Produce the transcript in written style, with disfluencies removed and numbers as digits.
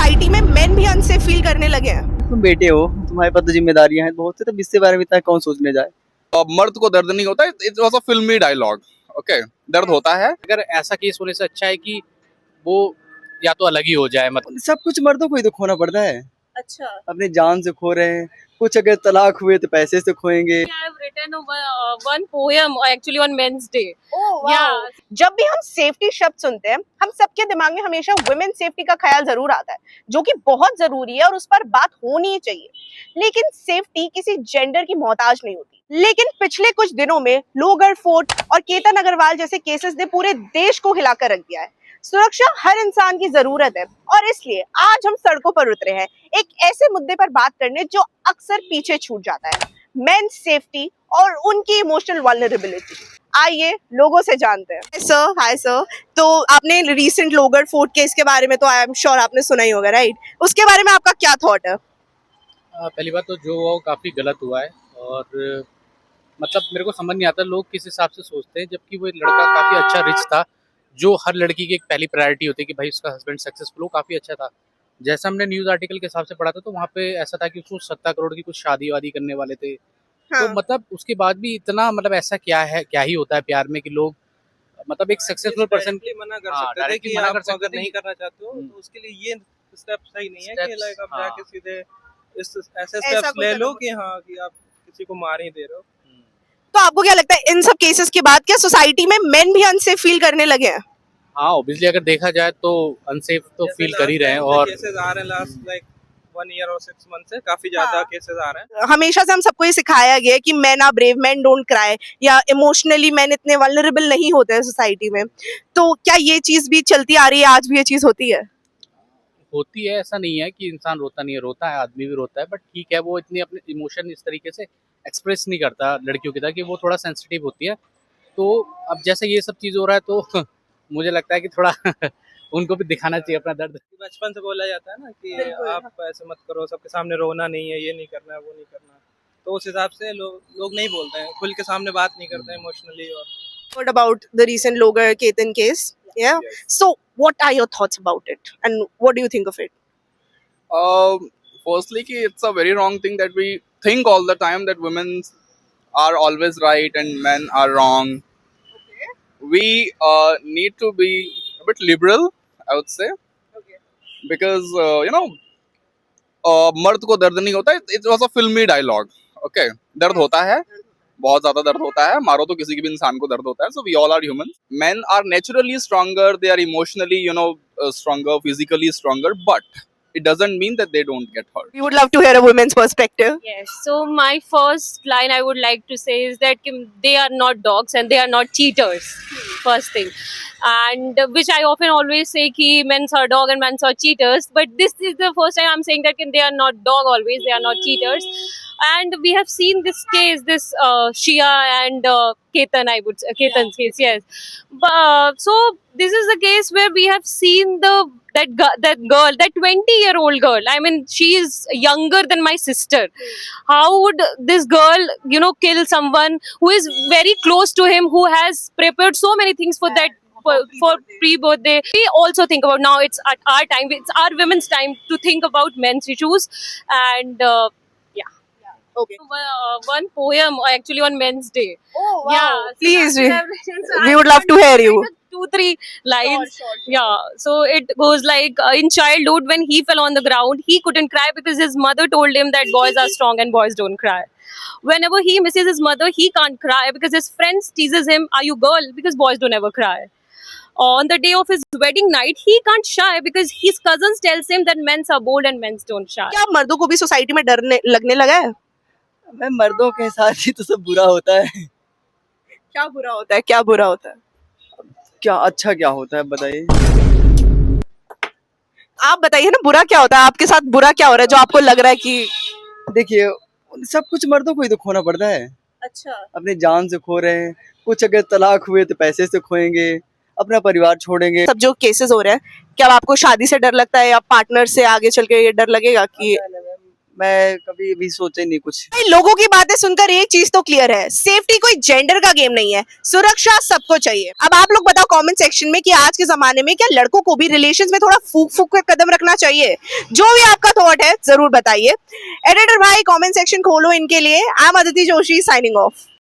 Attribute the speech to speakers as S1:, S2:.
S1: Society में main भी unsafe feel करने लगे हैं।
S2: तुम बेटे हो, तुम्हारे पास तो जिम्मेदारियां हैं बहुत से, तो इसके बारे में इतना कौन सोचने जाए।
S3: मर्द को दर्द नहीं होता, इट वाज अ फिल्मी डायलॉग। ओके, दर्द होता है।
S4: अगर ऐसा केस होने से अच्छा है कि वो या तो अलग ही हो जाए, मतलब
S2: सब कुछ मर्दों को ही तो खोना पड़ता है,
S1: अच्छा,
S2: अपनी जान से खो रहे हैं, कुछ अगर तलाक हुए तो पैसे से खोएंगे।
S5: I have written one poem actually on Men's Day.
S1: yeah. जब भी हम सेफ्टी शब्द सुनते हैं, हम सबके दिमाग में हमेशा वुमेन सेफ्टी का ख्याल जरूर आता है, जो कि बहुत जरूरी है और उस पर बात होनी ही चाहिए। लेकिन सेफ्टी किसी जेंडर की मोहताज नहीं होती। लेकिन पिछले कुछ दिनों में लोहगढ़ फोर्ट और केतन अग्रवाल जैसे केसेस ने पूरे देश को हिलाकर रख दिया है। सुरक्षा हर इंसान की जरूरत है और इसलिए आज हम सड़कों पर उतरे हैं एक ऐसे मुद्दे पर बात करने जो अक्सर पीछे छूट जाता है, मेन सेफ्टी और उनकी इमोशनल वल्नरेबिलिटी। आइए लोगों से जानते हैं। Sir, hi sir. तो आपने रिसेंट लोहगढ़ फोर्ट केस के बारे में तो आई एम श्योर आपने सुना ही होगा, राइट? उसके बारे में आपका क्या थॉट है?
S4: पहली बात तो जो वो काफ़ी गलत हुआ है और मतलब मेरे को समझ नहीं आता लोग किस हिसाब से सोचते हैं, जबकि वो एक लड़का काफ़ी अच्छा रिच था, जो हर लड़की की एक पहली प्रायोरिटी होती है कि भाई उसका हस्बैंड सक्सेसफुल हो, काफ़ी अच्छा था। जैसा हमने न्यूज़ आर्टिकल के हिसाब से पढ़ा था तो वहाँ पे ऐसा था कि उसको 70 करोड़ की कुछ शादी वादी करने वाले थे।
S1: हाँ।
S4: तो मतलब उसके बाद भी इतना मतलब ऐसा क्या है, क्या ही होता है प्यार में कि लोग मतलब एक सक्सेसफुल पर्सन
S6: मना कर
S4: हाँ,
S6: सकते थे
S4: directly
S6: कि
S4: मना
S6: आप
S4: कर सकते
S6: अगर
S4: थे
S6: नहीं
S4: कि-
S6: करना चाहते हो तो उसके लिए ये स्टेप सही नहीं है कि
S4: Steps,
S6: लाइक आप
S4: हाँ।
S6: जाके सीधे ऐसे
S1: ऐसा
S6: स्टेप्स
S1: कोई
S6: ले
S1: कदम
S6: लो
S1: उठा-
S6: कि हाँ कि आप किसी को मार ही दे रहे हो।
S1: तो आपको क्या लगता है इन सब केसेस के बाद क्या सोसाइटी में मेन भी अनसेफ फील करने लगे हैं?
S4: हाँ ऑब्वियसली अगर देखा जाए तो अनसेफ तो
S6: जैसे
S4: फील कर ही
S6: last
S4: रहे हैं
S6: time से
S4: और
S6: केसेस आ रहे हैं लास्ट लाइक 1 ईयर और 6 मंथ से काफी ज्यादा
S1: हाँ।
S6: केसेस आ रहे हैं।
S1: हमेशा से हम सबको ये सिखाया गया है कि man are brave, man don't cry, या इमोशनली मैन इतने वल्नरेबल नहीं होते हैं सोसाइटी में। तो क्या ये चीज भी चलती आ रही है, आज भी ये चीज होती है?
S4: होती है, ऐसा नहीं है कि इंसान रोता नहीं है, रोता है, आदमी भी रोता है, बट ठीक है वो इतनी अपने इमोशन इस तरीके से एक्सप्रेस नहीं करता लड़कियों की तरह कि वो थोड़ा सेंसिटिव होती है। तो अब जैसे ये सब चीज़ हो रहा है तो मुझे लगता है कि थोड़ा उनको भी दिखाना चाहिए अपना दर्द।
S6: बचपन से बोला जाता है ना कि
S1: बिल्कुल।
S6: आप ऐसे मत करो, सबके सामने रोना नहीं है, ये नहीं करना है, वो नहीं करना है। तो उस हिसाब से लोग नहीं बोलते हैं, खुल के सामने बात नहीं करते हैं इमोशनली। और
S1: What about the recent Logar Ketan case? Yeah.
S3: Yes.
S1: So, what are your thoughts about it, and what do you think of it?
S3: Firstly, कि it's a very wrong thing that we think all the time that women are always right and men are wrong. We need to be a bit liberal, I would say, because मर्द को दर्द नहीं होता, it was a filmy dialogue. Okay, दर्द होता है, बहुत ज्यादा दर्द होता है, मारो तो किसी के भी इंसान को दर्द होता है। So we all are human. Men are naturally stronger, they are emotionally stronger, physically stronger, but it doesn't mean that they don't get hurt.
S1: We would love to hear a woman's perspective.
S5: Yes. So my first line I would like to say is that they are not dogs and they are not cheaters. First thing, and which I often always say कि men are dog and men are cheaters. But this is the first time I'm saying that they are not dog always. They are not cheaters. And we have seen this case, this Shia and Ketan, I would say, Ketan's case, yes. So this is the case where we have seen that girl, that 20-year-old girl. I mean, she is younger than my sister. How would this girl, kill someone who is very close to him, who has prepared so many things for that? For pre-birthday, we also think about now. It's at our time. It's our women's time to think about men's issues, and
S1: Okay.
S5: one poem actually on Men's Day.
S1: Oh wow.
S5: Yeah,
S1: Please,
S5: so
S1: we would love to hear you.
S5: 2-3 lines.
S1: Sure.
S5: Yeah, so it goes like in childhood when he fell on the ground, he couldn't cry because his mother told him that boys are strong and boys don't cry. Whenever he misses his mother, he can't cry because his friends teases him, "Are you girl?" because boys don't ever cry. On the day of his wedding night, he can't shy because his cousins tells him that men's are bold and men's don't shy.
S1: क्या मर्दों को भी society में डरने लगने लगा है?
S2: मैं मर्दों के साथ ही तो सब बुरा होता है।
S1: क्या बुरा होता है, क्या बुरा होता है?
S2: क्या अच्छा क्या होता है बताइए।
S1: आप बताइए ना, बुरा क्या होता है? आपके साथ बुरा क्या हो रहा है जो आपको लग रहा है कि
S2: देखिए, सब कुछ मर्दों को ही तो खोना पड़ता है,
S1: अच्छा,
S2: अपनी जान से खो रहे हैं, कुछ अगर तलाक हुए तो पैसे से खोएंगे, अपना परिवार छोड़ेंगे।
S1: सब जो केसेस हो रहे हैं, क्या आपको शादी से डर लगता है या पार्टनर से आगे चल के ये डर लगेगा कि
S2: मैं कभी भी सोचा ही नहीं कुछ।
S1: भाई लोगों की बातें सुनकर एक चीज तो क्लियर है, सेफ्टी कोई जेंडर का गेम नहीं है, सुरक्षा सबको चाहिए। अब आप लोग बताओ कमेंट सेक्शन में कि आज के जमाने में क्या लड़कों को भी रिलेशंस में थोड़ा फूक फूक कर कदम रखना चाहिए? जो भी आपका थॉट है जरूर बताइए। एडिटर भाई कमेंट सेक्शन खोलो इनके लिए। I am Aditi Joshi signing off.